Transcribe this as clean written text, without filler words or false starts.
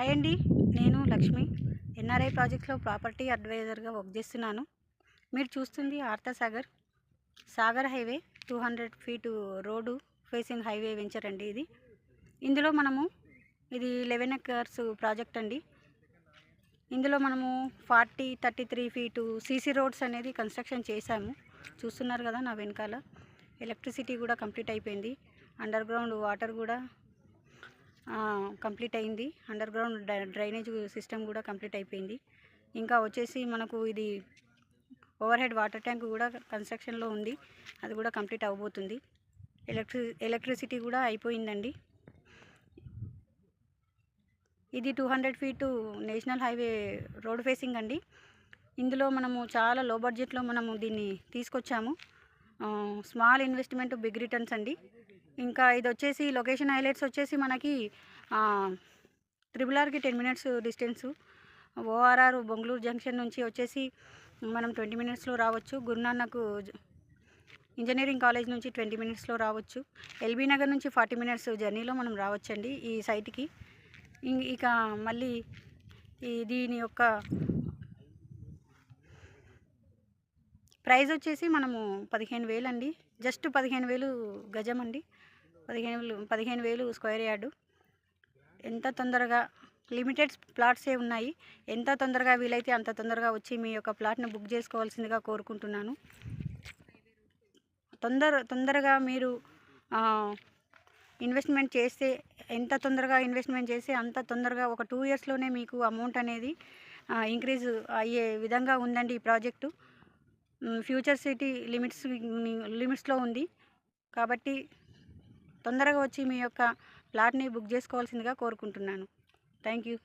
Hi అండి, నేను Lakshmi. NRI ప్రాజెక్ట్స్లో ప్రాపర్టీ అడ్వైజర్గా వర్క్ చేస్తున్నాను. మీరు చూస్తుంది Arthasagar Sagar highway 200 feet road facing highway venture అండి ఇది. ఇందులో మనము ఇది 11 ఎకర్స్ ప్రాజెక్ట్ అండి. ఇందులో మనము 33 ఫీటు సీసీ రోడ్స్ అనేది కన్స్ట్రక్షన్ చేశాము. చూస్తున్నారు కదా నా వెనకాల. ఎలక్ట్రిసిటీ కూడా కంప్లీట్ అయిపోయింది. అండర్ గ్రౌండ్ వాటర్ కూడా కంప్లీట్ అయింది. అండర్ గ్రౌండ్ డ్రైనేజ్ సిస్టమ్ కూడా కంప్లీట్ అయిపోయింది. ఇంకా వచ్చేసి మనకు ఇది ఓవర్ హెడ్ వాటర్ ట్యాంక్ కూడా కన్స్ట్రక్షన్లో ఉంది. అది కూడా కంప్లీట్ అవ్వబోతుంది. ఎలక్ట్రిసిటీ కూడా అయిపోయిందండి. ఇది 200 feet national highway road facing అండి. ఇందులో మనము చాలా లో బడ్జెట్లో మనము దీన్ని తీసుకొచ్చాము. స్మాల్ ఇన్వెస్ట్మెంట్ బిగ్ రిటర్న్స్ అండి. ఇంకా ఇది వచ్చేసి లొకేషన్ హైలైట్స్ వచ్చేసి మనకి RRRకి 10 minutes distance. ORR Bengaluru junction నుంచి వచ్చేసి మనం 20 మినిట్స్లో రావచ్చు. గురునానక్ ఇంజనీరింగ్ కాలేజ్ నుంచి 20 మినిట్స్లో రావచ్చు. ఎల్బీ నగర్ నుంచి 40 మినిట్స్ జర్నీలో మనం రావచ్చండి ఈ సైట్కి. ఇక మళ్ళీ దీని యొక్క ప్రైస్ వచ్చేసి మనము 15,000 అండి. జస్ట్ 15,000 గజం అండి. 15,000 స్క్వేర్ యార్డు. ఎంత తొందరగా లిమిటెడ్ ప్లాట్సే ఉన్నాయి. ఎంత తొందరగా వీలైతే అంత తొందరగా వచ్చి మీ యొక్క ప్లాట్ని బుక్ చేసుకోవాల్సిందిగా కోరుకుంటున్నాను. తొందరగా మీరు ఇన్వెస్ట్మెంట్ చేస్తే ఎంత తొందరగా ఇన్వెస్ట్మెంట్ చేస్తే అంత తొందరగా ఒక 2 ఇయర్స్లోనే మీకు అమౌంట్ అనేది ఇంక్రీజ్ అయ్యే విధంగా ఉందండి ఈ ప్రాజెక్టు. ఫ్యూచర్ సిటీ లిమిట్స్లో ఉంది కాబట్టి తొందరగా వచ్చి మీ యొక్క ప్లాట్ని బుక్ చేసుకోవాల్సిందిగా కోరుకుంటున్నాను. Thank you.